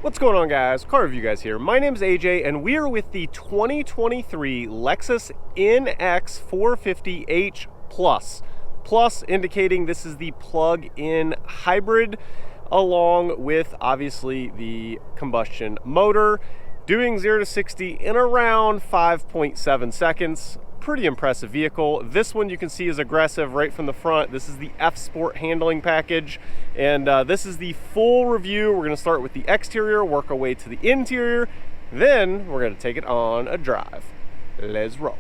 What's going on, guys? Car Review Guys here. My name is AJ and we are with the 2023 Lexus NX450h Plus. Plus indicating this is the plug-in hybrid along with obviously the combustion motor, doing 0 to 60 in around 5.7 seconds. Pretty impressive vehicle. This one you can see is aggressive right from the front. This is the FSport handling package, and this is the full review. We're going to start with the exterior, work our way to the interior, then we're going to take it on a drive. Let's roll.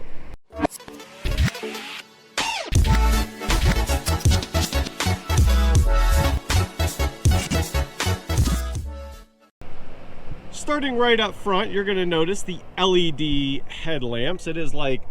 Starting right up front, you're going to notice the LED headlamps. It is like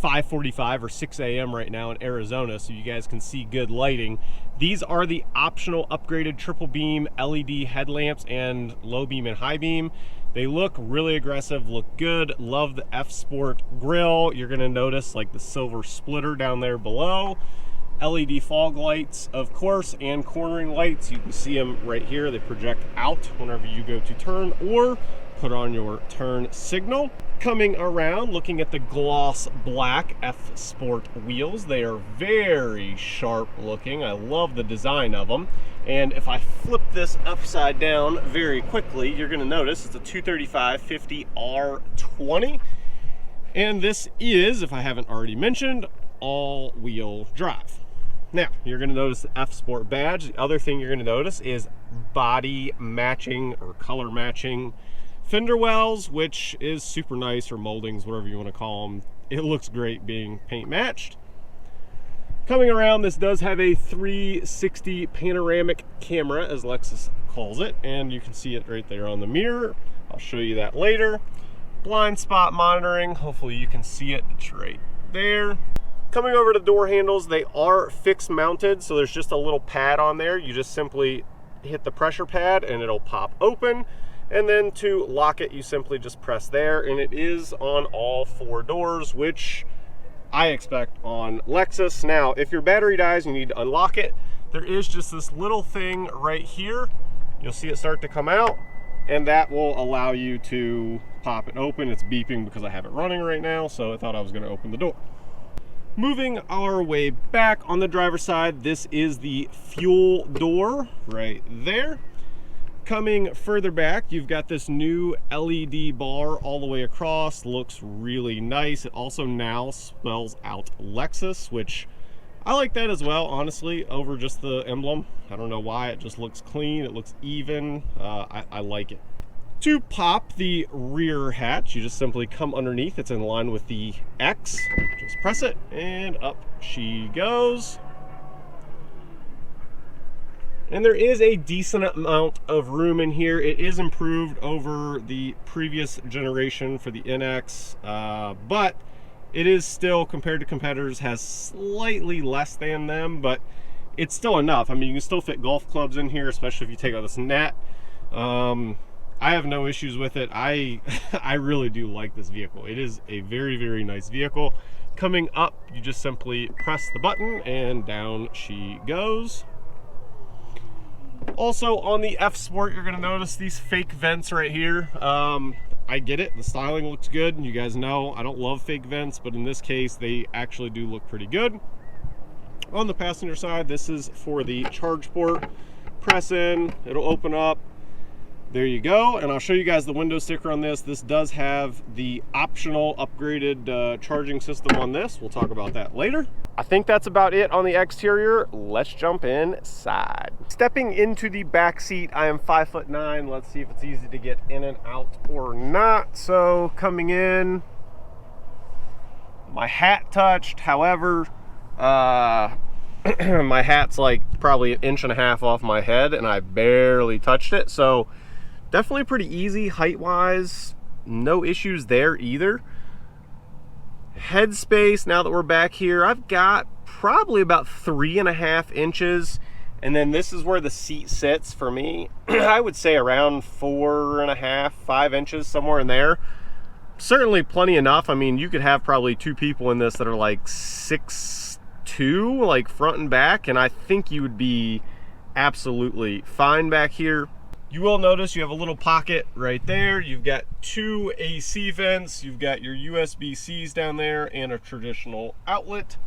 5:45 or 6 a.m. right now in Arizona, so you guys can see good lighting. These are the optional upgraded triple beam LED headlamps and low beam and high beam. They look really aggressive, look good. Love the FSport grille. You're going to notice like the silver splitter down there below. LED fog lights, of course, and cornering lights. You can see them right here. They project out whenever you go to turn or put on your turn signal. Coming around, looking at the gloss black FSport wheels. They are very sharp looking. I love the design of them. And if I flip this upside down very quickly, you're going to notice it's a 235/50R20. And this is, if I haven't already mentioned, all-wheel drive. Now, you're going to notice the FSport badge. The other thing you're going to notice is body matching or color matching fender wells, which is super nice, or moldings, whatever you want to call them. It looks great being paint matched. Coming around, this does have a 360 panoramic camera, as Lexus calls it, and you can see it right there on the mirror. I'll show you that later. Blind spot monitoring, hopefully you can see it, it's right there. Coming over to door handles, they are fixed mounted, so there's just a little pad on there. You just simply hit the pressure pad and it'll pop open. And then to lock it, you simply just press there, and it is on all four doors, which I expect on Lexus. Now, if your battery dies, you need to unlock it. There is just this little thing right here. You'll see it start to come out, and that will allow you to pop it open. It's beeping because I have it running right now, so I thought I was going to open the door. Moving our way back on the driver's side, this is the fuel door right there. Coming further back, you've got this new LED bar all the way across. Looks really nice. It also now spells out Lexus, which I like that as well, honestly, over just the emblem. I don't know why. It just looks clean. It looks even. I like it. To pop the rear hatch, you just simply come underneath. It's in line with the X. Just press it, and up she goes. And there is a decent amount of room in here. It is improved over the previous generation for the NX, but it is still, compared to competitors, has slightly less than them, but it's still enough. I mean, you can still fit golf clubs in here, especially if you take out this net. I have no issues with it. I really do like this vehicle. It is a very, very nice vehicle. Coming up, you just simply press the button and down she goes. Also on the FSport, you're going to notice these fake vents right here. I get it, the styling looks good, and you guys know I don't love fake vents, but in this case they actually do look pretty good. On the passenger side, this is for the charge port. Press in, it'll open up. There you go, and I'll show you guys the window sticker on this. This does have the optional upgraded charging system on this. We'll talk about that later. I think that's about it on the exterior. Let's jump inside. Stepping into the back seat, I am 5'9". Let's see if it's easy to get in and out or not. So coming in, my hat touched. However, my hat's like probably 1.5 inches off my head, and I barely touched it. So definitely pretty easy height-wise. No issues there either. Headspace, now that we're back here, I've got probably about 3.5 inches, and then this is where the seat sits for me. I would say around 4.5, 5 inches, somewhere in there. Certainly plenty enough. I mean, you could have probably 2 people in this that are like 6'2", like front and back, and I think you would be absolutely fine back here. You will notice you have a little pocket right there. You've got 2 AC vents, you've got your USB-Cs down there, and a traditional outlet.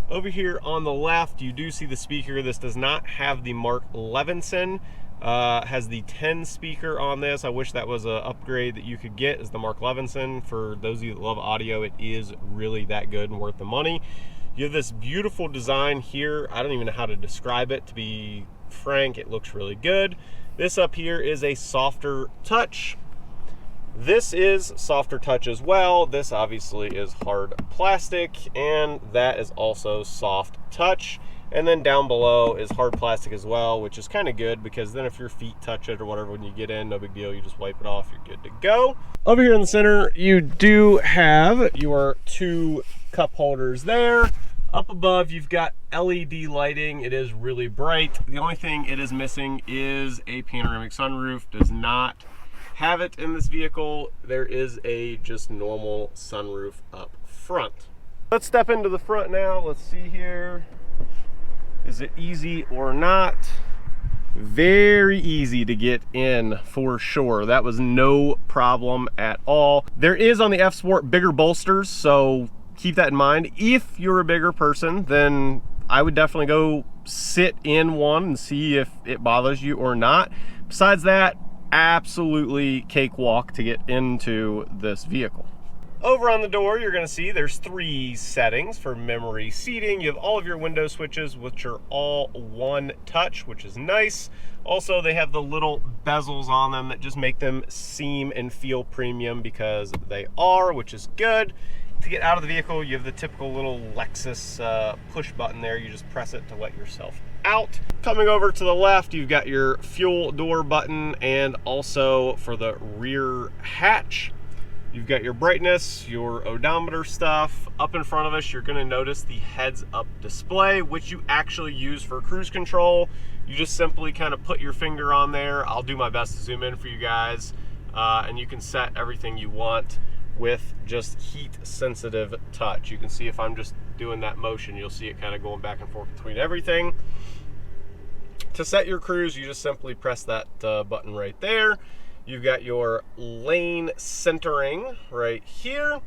Over here on the left, you do see the speaker. This does not have the Mark Levinson. Has the 10 speaker on this. I wish that was an upgrade that you could get, is the Mark Levinson. For those of you that love audio, it is really that good and worth the money. You have this beautiful design here. I don't even know how to describe it. To be frank, it looks really good. This up here is a softer touch. This is softer touch as well. This obviously is hard plastic, and that is also soft touch. And then down below is hard plastic as well, which is kind of good, because then if your feet touch it or whatever when you get in, no big deal. You just wipe it off, you're good to go. Over here in the center, you do have your 2 cup holders there. Up above, you've got LED lighting. It is really bright. The only thing it is missing is a panoramic sunroof. Does not have it in this vehicle. There is a just normal sunroof up front. Let's step into the front now. Let's see here. Is it easy or not? Very easy to get in for sure. That was no problem at all. There is on the FSport bigger bolsters, so keep that in mind. If you're a bigger person, then I would definitely go sit in one and see if it bothers you or not. Besides that, absolutely cakewalk to get into this vehicle. Over on the door, you're going to see there's 3 settings for memory seating. You have all of your window switches, which are all one touch, which is nice. Also, they have the little bezels on them that just make them seem and feel premium, because they are, which is good. To get out of the vehicle, you have the typical little Lexus push button there. You just press it to let yourself out. Coming over to the left, you've got your fuel door button, and also for the rear hatch, you've got your brightness, your odometer stuff. Up in front of us, you're going to notice the heads-up display, which you actually use for cruise control. You just simply kind of put your finger on there. I'll do my best to zoom in for you guys, and you can set everything you want with just heat-sensitive touch. You can see if I'm just doing that motion, you'll see it kind of going back and forth between everything. To set your cruise, you just simply press that button right there. You've got your lane centering right here,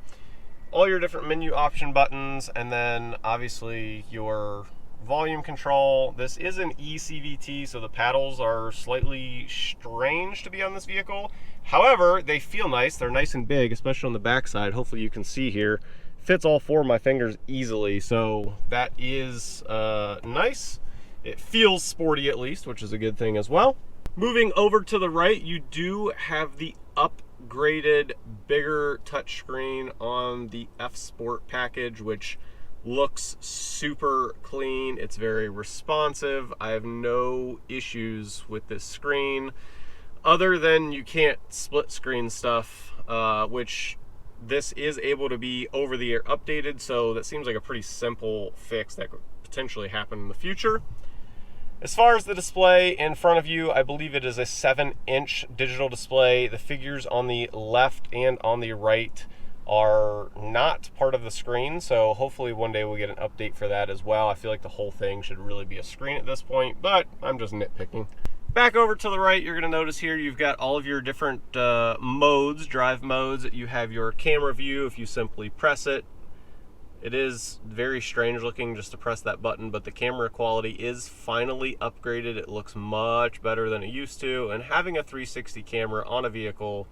all your different menu option buttons, and then obviously your volume control. This is an eCVT, so the paddles are slightly strange to be on this vehicle. However, they feel nice. They're nice and big, especially on the back side. Hopefully you can see here. Fits all 4 of my fingers easily, so that is nice. It feels sporty at least, which is a good thing as well. Moving over to the right, you do have the upgraded, bigger touchscreen on the FSport package, which looks super clean. It's very responsive. I have no issues with this screen, other than you can't split screen stuff, which this is able to be over the air updated, so that seems like a pretty simple fix that could potentially happen in the future. As far as the display in front of you, I believe it is a 7-inch digital display. The figures on the left and on the right are not part of the screen, so hopefully one day we'll get an update for that as well. I feel like the whole thing should really be a screen at this point, but I'm just nitpicking. Back over to the right, you're going to notice here you've got all of your different modes, drive modes. You have your camera view. If you simply press it, it is very strange looking just to press that button, but the camera quality is finally upgraded. It looks much better than it used to, and having a 360 camera on a vehicle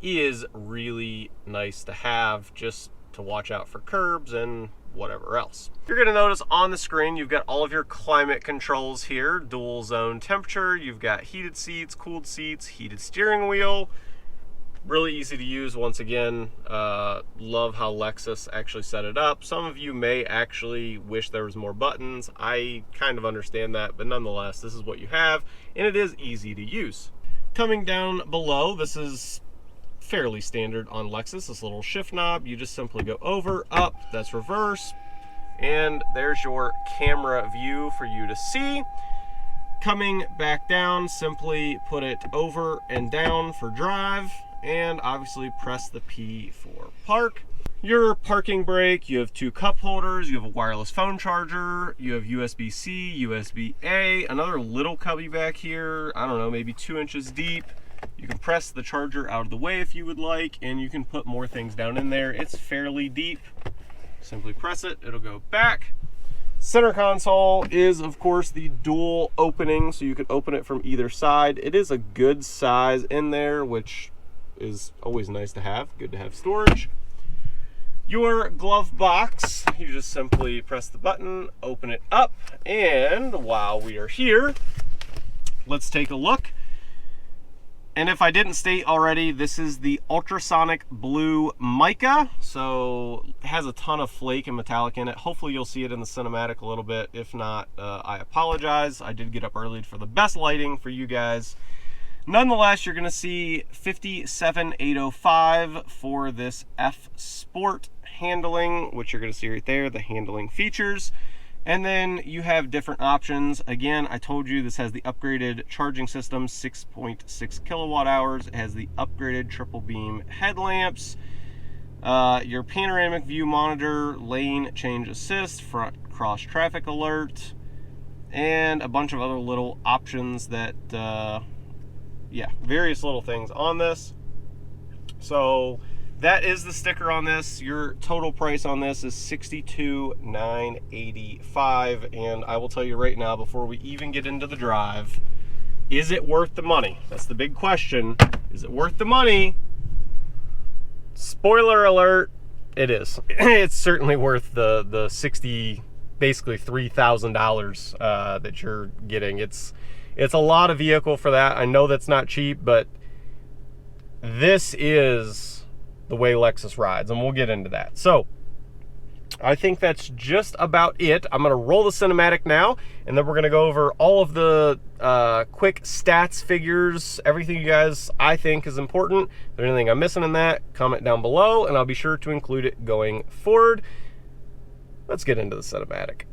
is really nice to have, just to watch out for curbs and whatever else. You're going to notice on the screen you've got all of your climate controls here, dual zone temperature, you've got heated seats, cooled seats, heated steering wheel. Really easy to use. Once again, love how Lexus actually set it up. Some of you may actually wish there was more buttons. I kind of understand that, but nonetheless, this is what you have, and it is easy to use. Coming down below, this is fairly standard on Lexus, this little shift knob. You just simply go over, up, that's reverse, and there's your camera view for you to see. Coming back down, simply put it over and down for drive, and obviously press the P for park. your parking brake, you have 2 cup holders, you have a wireless phone charger, you have USB-C, USB-A, another little cubby back here, I don't know, maybe 2 inches deep. You can press the charger out of the way if you would like, and you can put more things down in there. It's fairly deep. Simply press it, it'll go back. Center console is, of course, the dual opening, so you can open it from either side. It is a good size in there, which is always nice to have. Good to have storage. Your glove box, you just simply press the button, open it up, and while we are here, let's take a look. And if I didn't state already, this is the ultrasonic blue mica, so it has a ton of flake and metallic in it. Hopefully you'll see it in the cinematic a little bit. If not, I apologize. I did get up early for the best lighting for you guys. Nonetheless, you're going to see 57805 for this FSport handling, which you're going to see right there, the handling features. And then you have different options. Again, I told you this has the upgraded charging system, 6.6 kilowatt hours. It has the upgraded triple beam headlamps, your panoramic view monitor, lane change assist, front cross traffic alert, and a bunch of other little options that, yeah, various little things on this. So that is the sticker on this. Your total price on this is $62,985, and I will tell you right now, before we even get into the drive, is it worth the money? That's the big question. Is it worth the money? Spoiler alert, it is. It's certainly worth the 60, basically $3,000 that you're getting. It's a lot of vehicle for that. I know that's not cheap, but this is the way Lexus rides, and we'll get into that. So I think that's just about it. I'm going to roll the cinematic now, and then we're going to go over all of the quick stats, figures, everything you guys I think is important. If there's anything I'm missing in that, comment down below, and I'll be sure to include it going forward. Let's get into the cinematic.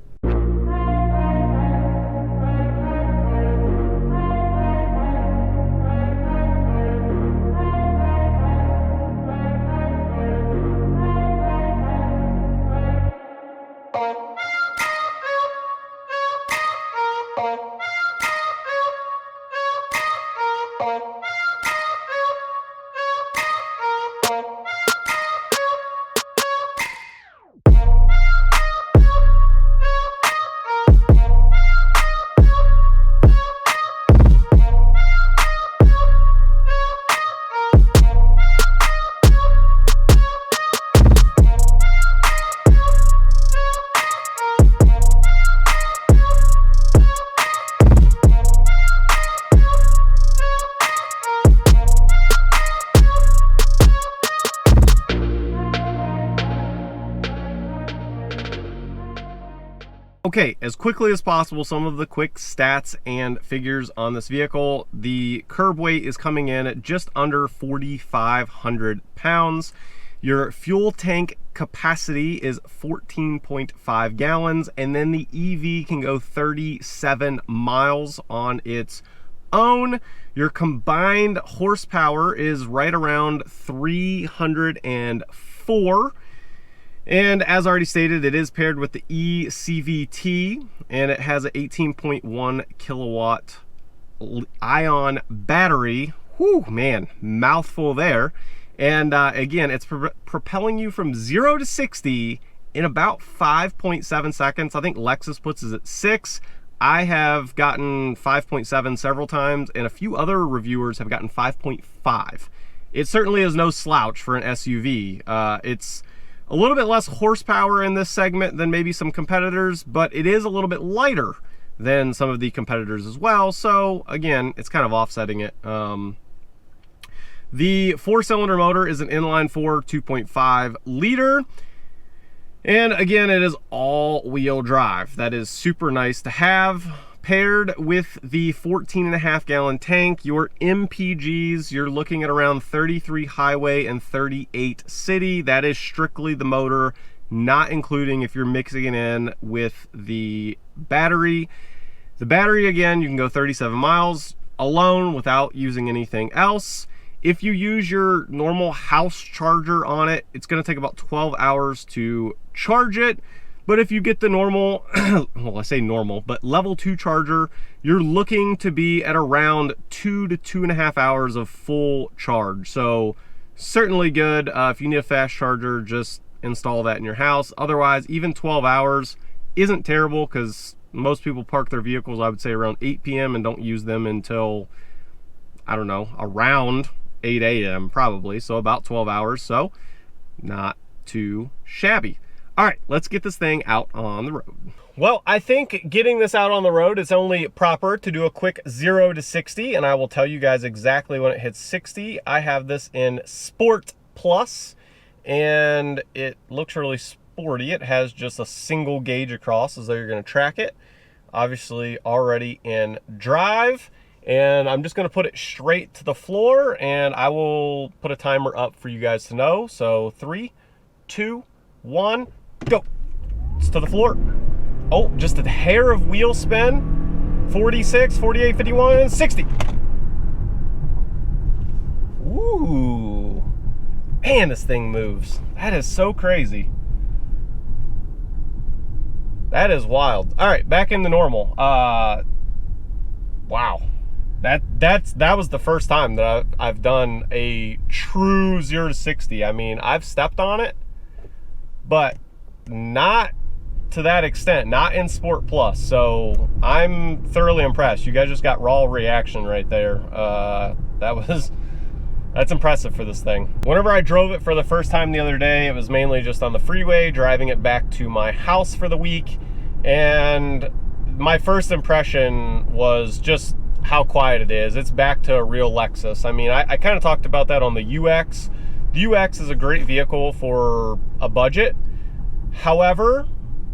Okay, as quickly as possible, some of the quick stats and figures on this vehicle. The curb weight is coming in at just under 4,500 pounds. Your fuel tank capacity is 14.5 gallons, and then the EV can go 37 miles on its own. Your combined horsepower is right around 304. And as already stated, it is paired with the eCVT, and it has an 18.1 kilowatt ion battery. Whew, man, mouthful there. And again, it's propelling you from 0 to 60 in about 5.7 seconds. I think Lexus puts it at 6. I have gotten 5.7 several times, and a few other reviewers have gotten 5.5. It certainly is no slouch for an SUV. It's a little bit less horsepower in this segment than maybe some competitors, but it is a little bit lighter than some of the competitors as well. So again, it's kind of offsetting it. The 4-cylinder motor is an inline-4 2.5 liter. And again, it is all-wheel drive. That is super nice to have. Paired with the 14.5 gallon tank, your MPGs, you're looking at around 33 highway and 38 city. That is strictly the motor, not including if you're mixing it in with the battery. The battery, again, you can go 37 miles alone without using anything else. If you use your normal house charger on it, it's going to take about 12 hours to charge it. But if you get the normal, well, I say normal, but level 2 charger, you're looking to be at around 2 to 2.5 hours of full charge. So certainly good. If you need a fast charger, just install that in your house. Otherwise, even 12 hours isn't terrible, because most people park their vehicles, I would say, around 8 p.m. and don't use them until, I don't know, around 8 a.m. probably. So about 12 hours. So not too shabby. All right, let's get this thing out on the road. Well, I think getting this out on the road, it's only proper to do a quick 0 to 60, and I will tell you guys exactly when it hits 60. I have this in Sport Plus, and it looks really sporty. It has just a single gauge across, as though you're going to track it. Obviously already in drive, and I'm just going to put it straight to the floor, and I will put a timer up for you guys to know. So 3, 2, 1, go. It's to the floor. Oh, just a hair of wheel spin. 46, 48, 51, 60. Ooh. Man, this thing moves. That is so crazy. That is wild. All right, back into normal. Wow. That was the first time that I've done a true 0 to 60. I mean, I've stepped on it, but not to that extent, not in Sport Plus. So I'm thoroughly impressed. You guys just got raw reaction right there. That's impressive for this thing. Whenever I drove it for the first time the other day, it was mainly just on the freeway, driving it back to my house for the week. And my first impression was just how quiet it is. It's back to a real Lexus. I mean, I kind of talked about that on the UX. The UX is a great vehicle for a budget. However,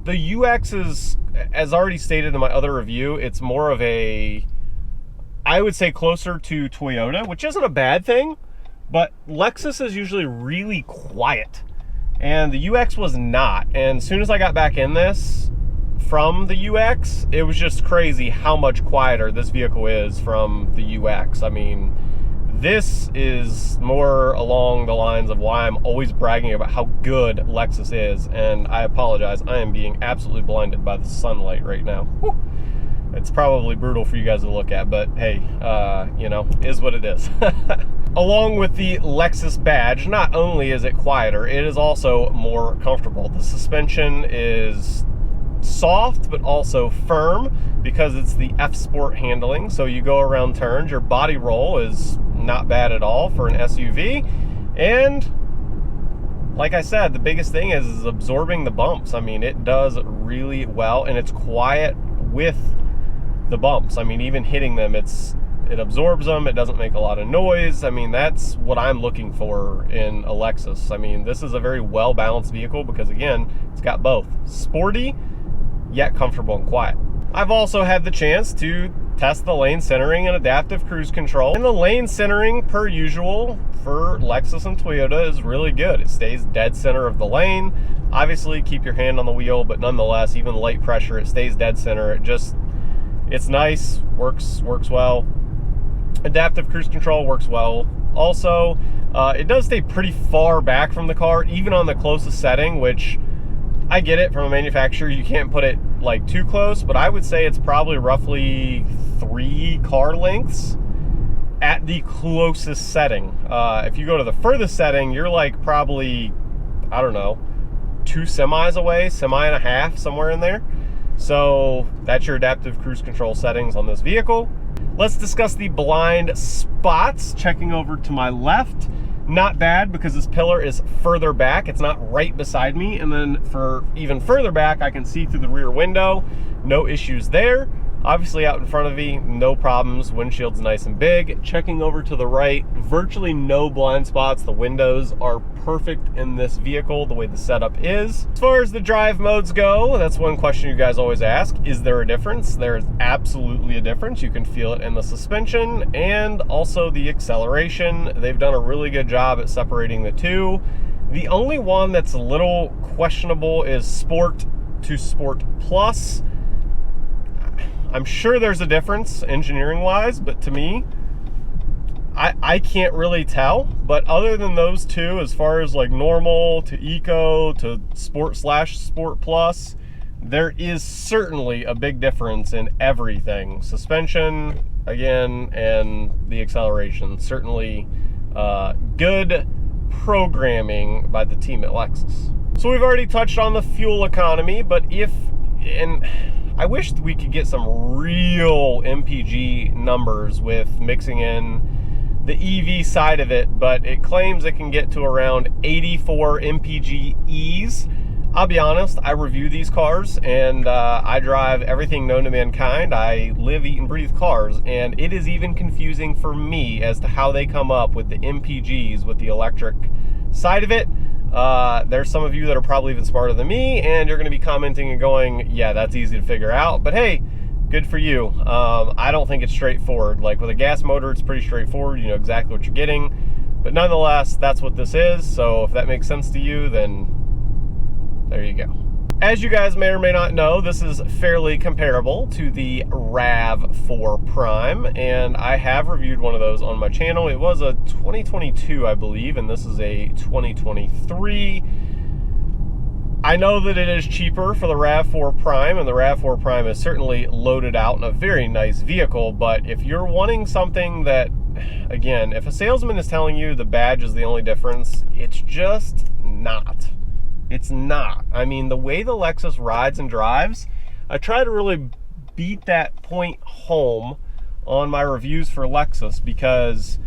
the UX is, as already stated in my other review, it's more of a, I would say, closer to Toyota, which isn't a bad thing, but Lexus is usually really quiet, and the UX was not. And as soon as I got back in this from the UX, it was just crazy how much quieter this vehicle is from the UX. I mean, this is more along the lines of why I'm always bragging about how good Lexus is, and I apologize, I am being absolutely blinded by the sunlight right now. Whew. It's probably brutal for you guys to look at, but hey, you know, is what it is. Along with the Lexus badge, not only is it quieter, it is also more comfortable. The suspension is soft, but also firm, because it's the FSport handling. So you go around turns, your body roll is not bad at all for an SUV. And like I said, the biggest thing is absorbing the bumps. I mean, it does really well, and it's quiet with the bumps. I mean, even hitting them, it absorbs them. It doesn't make a lot of noise. I mean, that's what I'm looking for in a Lexus. I mean, this is a very well-balanced vehicle because, again, it's got both sporty yet comfortable and quiet. I've also had the chance to test the lane centering and adaptive cruise control, and the lane centering, per usual, for Lexus and Toyota is really good. It stays dead center of the lane. Obviously, keep your hand on the wheel, but nonetheless, even light pressure, it stays dead center. It's nice, works well. Adaptive cruise control works well. Also, it does stay pretty far back from the car, even on the closest setting, which I get it from a manufacturer. You can't put it like too close, but I would say it's probably roughly 3 car lengths at the closest setting. If you go to the furthest setting, you're like probably, I don't know, 2 semis away, semi and a half, somewhere in there. So that's your adaptive cruise control settings on this vehicle. Let's discuss the blind spots. Checking over to my left, not bad, because this pillar is further back. It's not right beside me. And then for even further back, I can see through the rear window. No issues there. Obviously out in front of me, no problems. Windshield's nice and big. Checking over to the right, virtually no blind spots. The windows are perfect in this vehicle, the way the setup is. As far as the drive modes go, that's one question you guys always ask. Is there a difference? There is absolutely a difference. You can feel it in the suspension and also the acceleration. They've done a really good job at separating the two. The only one that's a little questionable is Sport to Sport Plus. I'm sure there's a difference engineering wise, but to me, I can't really tell, but other than those two, as far as like normal to eco to sport/sport plus, there is certainly a big difference in everything. Suspension, again, and the acceleration. Certainly good programming by the team at Lexus. So we've already touched on the fuel economy, but and I wish we could get some real MPG numbers with mixing in the EV side of it, but it claims it can get to around 84 MPGs. I'll be honest, I review these cars and I drive everything known to mankind. I live, eat, and breathe cars, and it is even confusing for me as to how they come up with the MPGs with the electric side of it. There's some of you that are probably even smarter than me, and you're going to be commenting and going, yeah, that's easy to figure out, but hey, good for you. I don't think it's straightforward. Like with a gas motor, it's pretty straightforward. You know exactly what you're getting, but nonetheless, that's what this is. So if that makes sense to you, then there you go. As you guys may or may not know, this is fairly comparable to the RAV4 Prime, and I have reviewed one of those on my channel. It was a 2022, I believe, and this is a 2023. I know that it is cheaper for the RAV4 Prime, and the RAV4 Prime is certainly loaded out in a very nice vehicle, but if you're wanting something that, again, if a salesman is telling you the badge is the only difference, it's just not. It's not. I mean, the way the Lexus rides and drives, I try to really beat that point home on my reviews for Lexus, because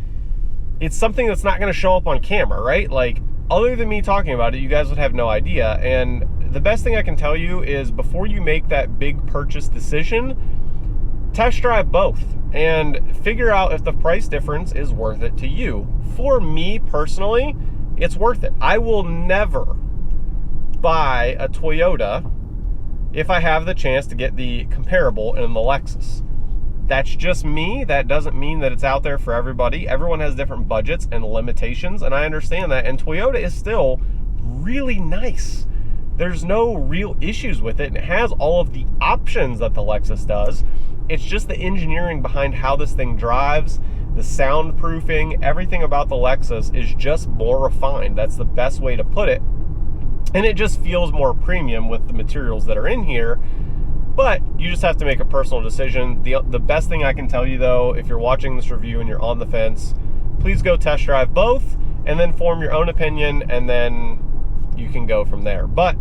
it's something that's not going to show up on camera, right? Like, other than me talking about it, you guys would have no idea. And the best thing I can tell you is, before you make that big purchase decision, test drive both and figure out if the price difference is worth it to you. For me personally, it's worth it. I will never buy a Toyota if I have the chance to get the comparable in the Lexus. That's just me. That doesn't mean that it's out there for everybody. Everyone has different budgets and limitations, and I understand that. And Toyota is still really nice. There's no real issues with it, and it has all of the options that the Lexus does. It's just the engineering behind how this thing drives, the soundproofing, everything about the Lexus is just more refined. That's the best way to put it. And it just feels more premium with the materials that are in here. But you just have to make a personal decision. The best thing I can tell you, though, if you're watching this review and you're on the fence, please go test drive both and then form your own opinion, and then you can go from there. But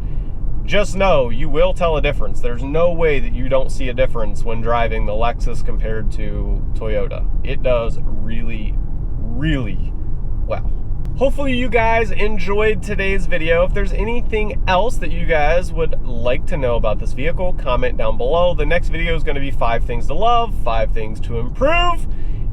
just know, you will tell a difference. There's no way that you don't see a difference when driving the Lexus compared to Toyota. It does really, really well. Hopefully you guys enjoyed today's video. If there's anything else that you guys would like to know about this vehicle, comment down below. The next video is going to be 5 things to love, 5 things to improve.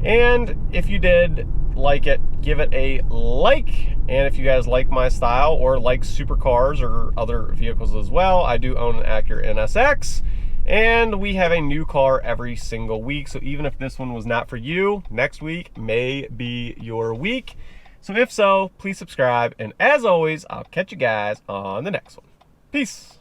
And if you did like it, give it a like. And if you guys like my style or like supercars or other vehicles as well, I do own an Acura NSX. And we have a new car every single week. So even if this one was not for you, next week may be your week. So if so, please subscribe, and as always, I'll catch you guys on the next one. Peace.